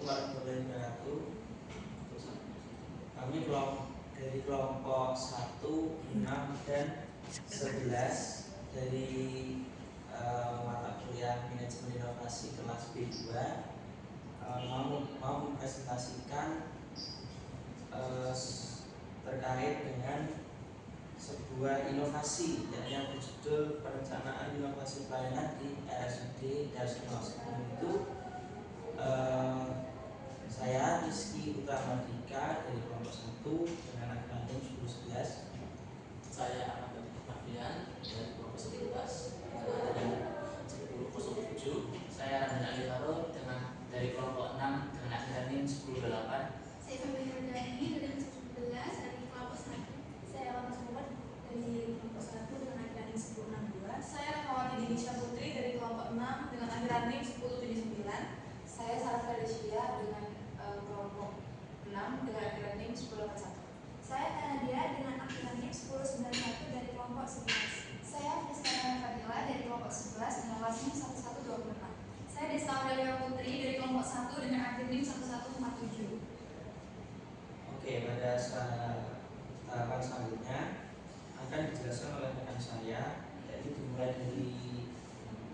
warahmatullahi wabarakatuh. Kami dari kelompok 1, 6, dan 11 dari mata kuliah manajemen inovasi kelas B2 mau mempresentasikan terkait dengan sebuah inovasi yang berjudul perencanaan inovasi pelayanan di RSUD Darsono. Sebelum itu saya Rizky Utama Dika dari kelompok 1 dengan akademik 1011. Saya Ahmad Fabian dari kelompok 11 dengan akademik 1007. Saya Ramdan Ali Harun dari kelompok 6 dengan akademik 1008. Saya Fahmi Hardani dari 11 dari kelompok 1. Saya Lamas Muhammad dari kelompok 1 dengan akademik 1062. Saya Rahmawati Dinisha Putri dari kelompok 6 dengan akademik 1079. Saya Sarah Felicia dengan kelompok 6 dengan akademik 1081. Saya Tanadia dengan akademik 1091 dari kelompok 11. Saya Fiskana Fadila dari kelompok 11 dengan langsung 1126. Saya Desta Aurelia Putri dari kelompok 1 dengan akademik 1147. Oke, pada tahapan selanjutnya akan dijelaskan oleh rekan saya, yaitu dimulai dari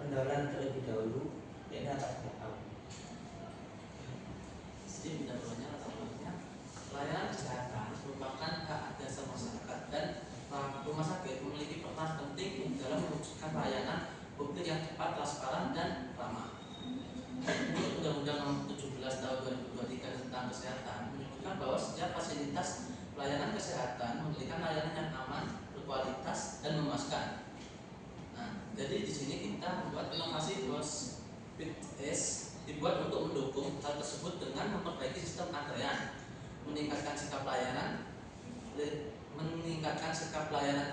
pendahuluan terlebih dahulu, yaitu atas belakang. Jadi pendahuluannya pelayanan kesehatan merupakan hak dasar masyarakat dan rumah sakit memiliki peran penting dalam mewujudkan pelayanan publik yang cepat, transparan, dan ramah. Menurut Undang-Undang Nomor 17 Tahun 2023 tentang Kesehatan menyebutkan bahwa setiap fasilitas pelayanan kesehatan memberikan layanan yang aman, berkualitas, dan memuaskan. Nah, jadi di sini kita membuat inovasi Hospice dibuat untuk mendukung hal tersebut dengan memperbaiki sistem antrean, meningkatkan sikap pelayanan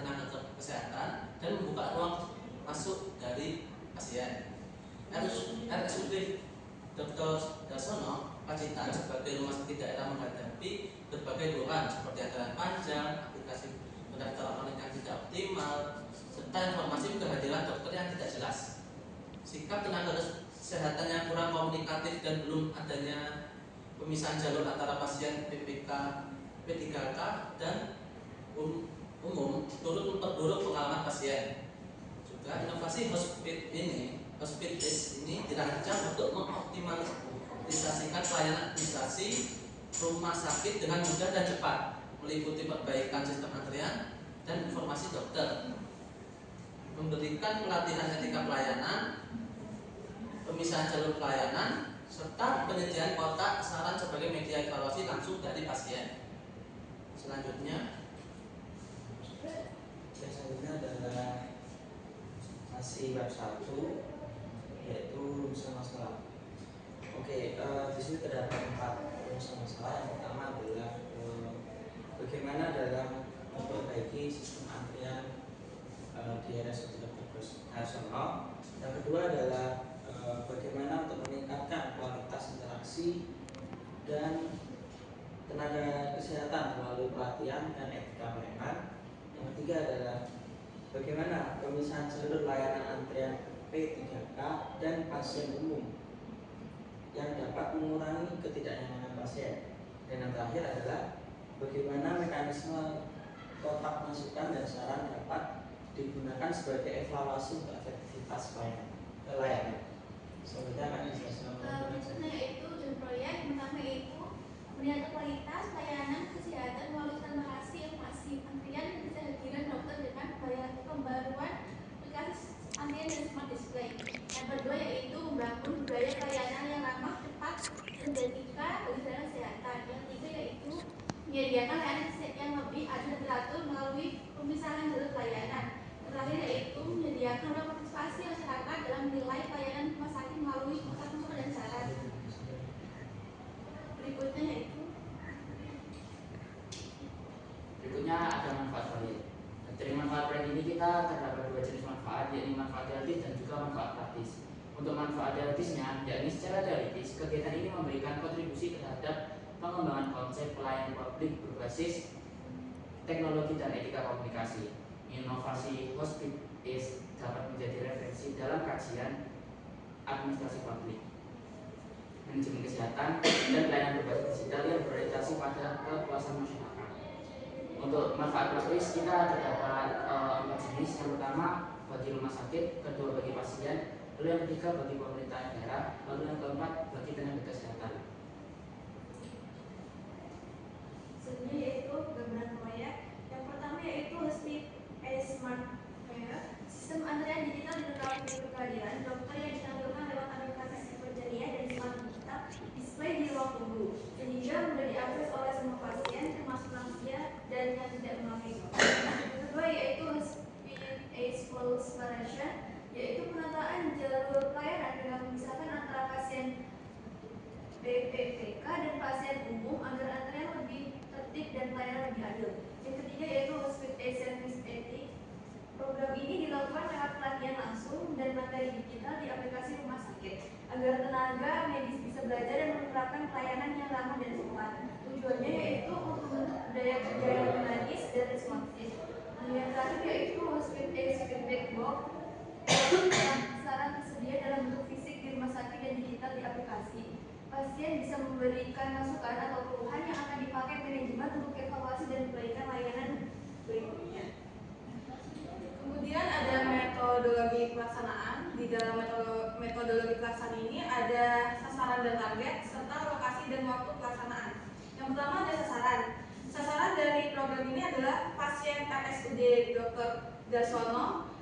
tenaga kesehatan, dan membuka ruang masuk dari pasien. RSUD Dr. Darsono Pacitan sebagai rumah sakit daerah menghadapi berbagai keluhan seperti antrean panjang, aplikasi pendaftaran online yang tidak optimal, serta informasi kehadiran dokter yang tidak jelas. Sikap tenaga kesehatan yang kurang komunikatif dan belum adanya pemisahan jalur antara pasien PPK, P3K, dan umum turut memperburuk pengalaman pasien. Juga inovasi Hospice ini dirancang untuk mengoptimalisasikan pelayanan administrasi rumah sakit dengan mudah dan cepat, meliputi perbaikan sistem antrian dan informasi dokter, memberikan pelatihan etika pelayanan, pemisahan jalur pelayanan, serta penyediaan kotak saran sebagai media evaluasi langsung dari pasien. Selanjutnya adalah masih bab 1, yaitu rumusan masalah. Oke, di sini terdapat 4 rumusan masalah. Yang pertama adalah bagaimana dalam memperbaiki sistem antrian di RSUD Dr. Darsono. Yang kedua adalah bagaimana untuk meningkatkan kualitas interaksi dan tenaga kesehatan melalui pelatihan dan etika pelayanan. Yang ketiga adalah bagaimana pemisahan jalur layanan antrian P3K dan pasien umum yang dapat mengurangi ketidaknyamanan pasien. Dan yang terakhir adalah bagaimana mekanisme kotak masukan dan saran dapat digunakan sebagai evaluasi untuk efektivitas pelayanan. Selanjutnya akan dijelaskan berikutnya yaitu ujung proyek. Pertama yaitu meningkatkan kualitas pelayanan kesehatan melalui transparansi informasi antrian dan kehadiran dokter dengan pembaruan aplikasi antrian dan smart display. Yang kedua yaitu membangun budaya pelayanan yang ramah, cepat, dan beretika bagi tenaga kesehatan. Yang ketiga yaitu menyediakan layanan yang lebih adil dan teratur melalui pemisahan jalur pelayanan. Yang terakhir yaitu menyediakan ruang partisipasi masyarakat dalam menilai pelayanan rumah sakit melalui kotak masukan dan saran. Berikutnya ada manfaat proyek. Dari manfaat proyek ini kita terdapat 2 jenis manfaat, yaitu manfaat teoritis dan juga manfaat praktis. Untuk manfaat teoritisnya, yakni secara teoritis, kegiatan ini memberikan kontribusi terhadap pengembangan konsep pelayanan publik berbasis teknologi dan etika komunikasi. Inovasi Hospice dapat menjadi referensi dalam kajian administrasi publik. manajemen kesehatan, dan pelayanan berbasis digital yang berorientasi pada kepuasan masyarakat. Untuk manfaat praktis kita terdapat 4 jenis. Yang pertama bagi rumah sakit, kedua bagi pasien, lalu yang ketiga bagi pemerintah daerah, lalu yang keempat bagi tenaga kesehatan. Selanjutnya yaitu gambaran proyek. Yang pertama yaitu Hospice Smart Care, sistem antrian digital di lembaga peradilan dokter yang ditampilkan lewat aplikasi Seperjalia dan smart digital display di ruang tunggu, sehingga mudah diakses oleh semua pasien termasuk lansia dan yang tidak memakai dokter. Yang kedua yaitu Hospice Collaboration, yaitu penataan jalur pelayanan dengan memisahkan antara pasien PPPK dan pasien umum agar antrian lebih tertib dan pelayanan lebih adil. Yang ketiga yaitu Hospice Service Ethic. Program ini dilakukan lewat pelatihan langsung dan materi digital di aplikasi rumah sakit agar tenaga medis bisa belajar dan menerapkan pelayanan yang ramah dan cepat. Tujuannya yaitu untuk membentuk budaya kerja yang dinamis dan responsif. Yang terakhir yaitu Hospice Feedback Box, saran tersedia dalam bentuk fisik di rumah sakit dan digital di aplikasi. Pasien bisa memberikan masukan atau keluhan yang akan dipakai manajemen untuk evaluasi dan perbaikan layanan berikutnya. Kemudian ada metodologi pelaksanaan. Di dalam metodologi pelaksanaan ini ada sasaran dan target serta lokasi dan waktu pelaksanaan. Yang pertama ada sasaran. Sasaran dari program ini adalah pasien RSUD Dr. Darsono,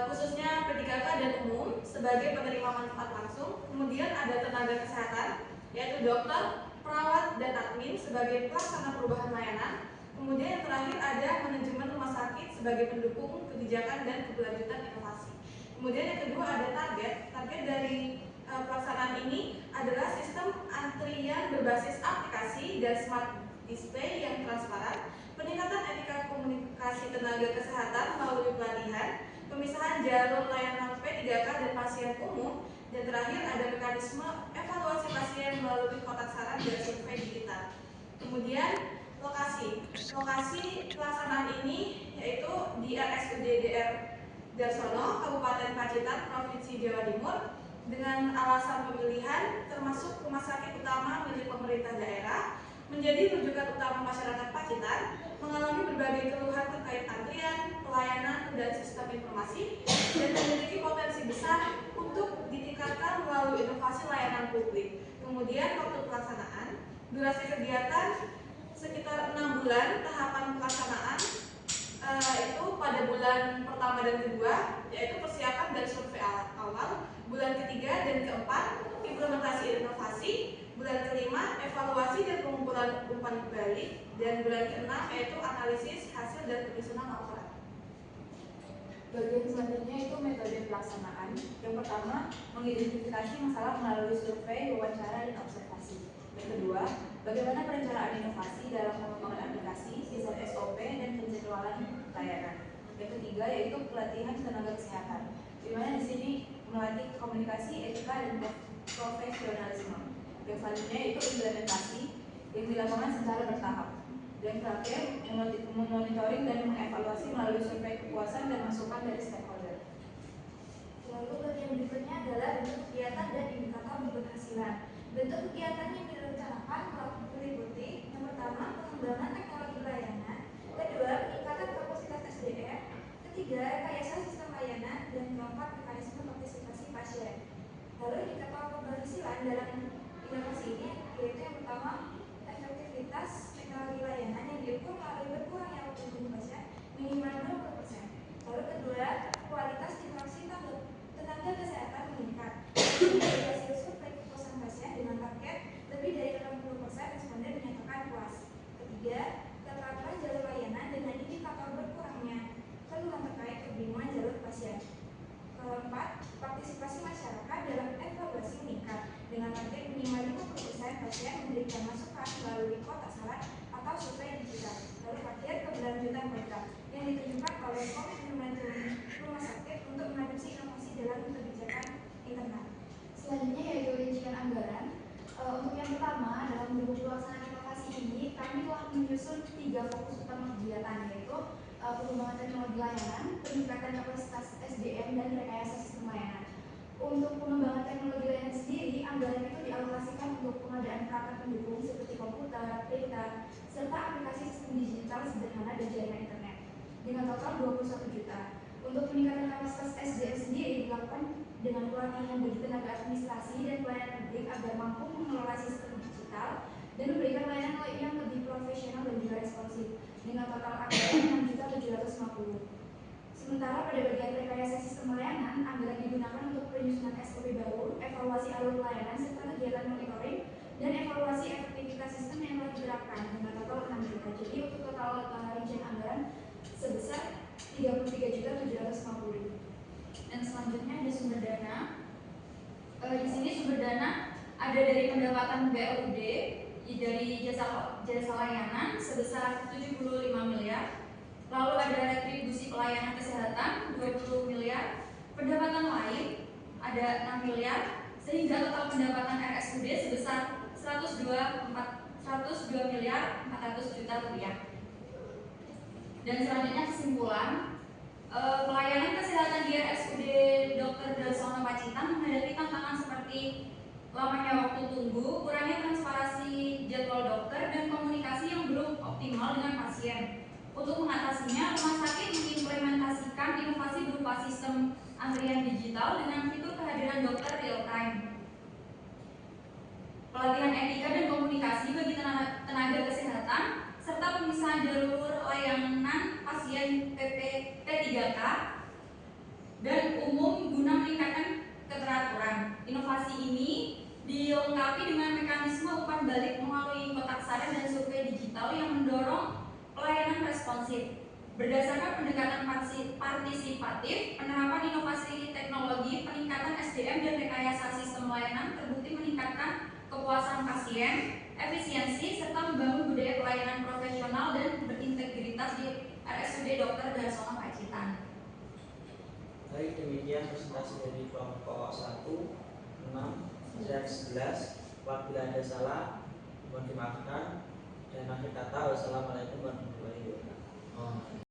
khususnya P3K dan umum sebagai penerima manfaat langsung. Kemudian ada tenaga kesehatan, yaitu dokter, perawat, dan admin sebagai pelaksana perubahan layanan. Kemudian yang terakhir ada manajemen rumah sakit sebagai pendukung kebijakan dan keberlanjutan inovasi. Kemudian yang kedua ada target. Target dari pelaksanaan ini adalah sistem antrian berbasis aplikasi dan smart display yang transparan, peningkatan etika komunikasi tenaga kesehatan melalui pelatihan, pemisahan jalur layanan P3K dan pasien umum, dan terakhir ada mekanisme evaluasi pasien melalui kotak saran dan survei digital. Kemudian lokasi pelaksanaan ini yaitu di RSUD Dr. Darsono, Kabupaten Pacitan, Provinsi Jawa Timur, dengan alasan pemilihan termasuk rumah sakit utama milik pemerintah daerah, menjadi rujukan utama masyarakat Pacitan, mengalami berbagai keluhan terkait antrian, pelayanan, dan sistem informasi, dan memiliki potensi besar untuk ditingkatkan melalui inovasi layanan publik. Kemudian waktu pelaksanaan, durasi kegiatan sekitar 6 bulan. Tahapan pelaksanaan itu pada bulan pertama dan kedua, yaitu persiapan dan survei awal, bulan ketiga dan keempat implementasi inovasi, bulan kelima evaluasi dan pengumpulan umpan balik, dan bulan keenam yaitu analisis hasil dan penyusunan laporan. Bagian selanjutnya itu metode pelaksanaan. Yang pertama, mengidentifikasi masalah melalui survei, wawancara, dan observasi. Yang kedua, bagaimana perencanaan inovasi dalam pengembangan aplikasi, desain SOP, dan penjadwalan layanan. Yang ketiga yaitu pelatihan tenaga kesehatan, di mana di sini melatih komunikasi, etika, dan profesionalisme. Yang selanjutnya yaitu implementasi yang dilakukan secara bertahap. Dan terakhir, memonitoring dan mengevaluasi melalui survei kepuasan dan masukan dari stakeholder. Lalu bagian berikutnya adalah bentuk kegiatan dan indikator keberhasilan. Bentuk kegiatan yang direncanakan meliputi yang pertama pengembangan teknologi layanan, kedua peningkatan kapasitas SDM, ketiga rekayasa sistem layanan, dan keempat mekanisme partisipasi pasien. Lalu indikator keberhasilan dalam inovasi ini yaitu yang pertama efektivitas teknologi layanan yang diukur melalui berkurangnya waktu tunggu pasien minimal 20%. Lalu kedua kualitas interaksi tenaga kesehatan meningkat. Dari hasil survei kepuasan pasien dengan target lebih dari 60% responden menyatakan puas. Ketiga, terapkan jalur layanan dengan indikator berkurangnya keluhan terkait kebingungan jalur pasien. Keempat, partisipasi masyarakat dalam evaluasi meningkat dengan target minimal 50% pasien memberikan masukan melalui kotak saran atau survei digital. Lalu terakhir, keberlanjutan program yang ditunjukkan oleh komitmen manajemen rumah sakit untuk mengadopsi inovasi dalam kebijakan internal. Selanjutnya yaitu rincian anggaran. Untuk yang pertama, dalam mendukung pelaksanaan inovasi ini, kami telah menyusun 3 fokus utama kegiatan, yaitu pengembangan teknologi layanan, peningkatan kapasitas SDM, dan rekayasa sistem layanan. Untuk pengembangan teknologi layanan sendiri, anggaran itu dialokasikan untuk pengadaan perangkat pendukung seperti komputer, printer, serta aplikasi sistem digital sederhana dan jaringan internet dengan total 21 juta. Untuk peningkatan kapasitas SDM sendiri dilakukan dengan pelatihan bagi tenaga administrasi dan pelayanan publik agar mampu mengelola sistem digital dan memberikan layanan yang lebih profesional dan juga responsif dengan total anggaran 6.750. Sementara pada bagian rekayasa sistem layanan, anggaran digunakan untuk penyusunan SOP baru, evaluasi alur pelayanan, serta kegiatan monitoring dan evaluasi efektivitas sistem yang telah diterapkan dengan total 6 juta. Jadi untuk total rincian anggaran sebesar 33.750. Dan selanjutnya ada sumber dana. Di sini sumber dana ada dari pendapatan BLUD dari jasa layanan sebesar 75 miliar. Lalu ada retribusi pelayanan kesehatan 20 miliar, pendapatan lain ada 6 miliar, sehingga total pendapatan RSUD sebesar 102 miliar 400 juta rupiah. Dan selanjutnya kesimpulan, pelayanan kesehatan di RSUD Dr. Darsono Pacitan menghadapi tantangan seperti lamanya waktu tunggu, kurangnya transparansi jadwal dokter, dan komunikasi yang belum optimal dengan pasien. Untuk mengatasinya, rumah sakit mengimplementasikan inovasi berupa sistem antrian digital dengan fitur kehadiran dokter real time, pelatihan etika dan komunikasi bagi tenaga kesehatan, serta pemisahan jalur layanan pasien P3K dan umum guna meningkatkan keteraturan. Inovasi ini dilengkapi dengan mekanisme umpan balik melalui kotak saran dan survei digital yang mendorong pelayanan responsif. Berdasarkan pendekatan partisipatif, penerapan inovasi teknologi, peningkatan SDM dan rekayasa sistem layanan terbukti meningkatkan kepuasan pasien, efisiensi, serta membangun budaya pelayanan profesional dan berintegritas di RSUD Dr. Darsono Pacitan. Baik, demikian presentasi dari kelompok 1, 6, dan 11. Apabila ada salah, mohon dimaafkan. Dan akhir kata, wassalamualaikum warahmatullahi wabarakatuh.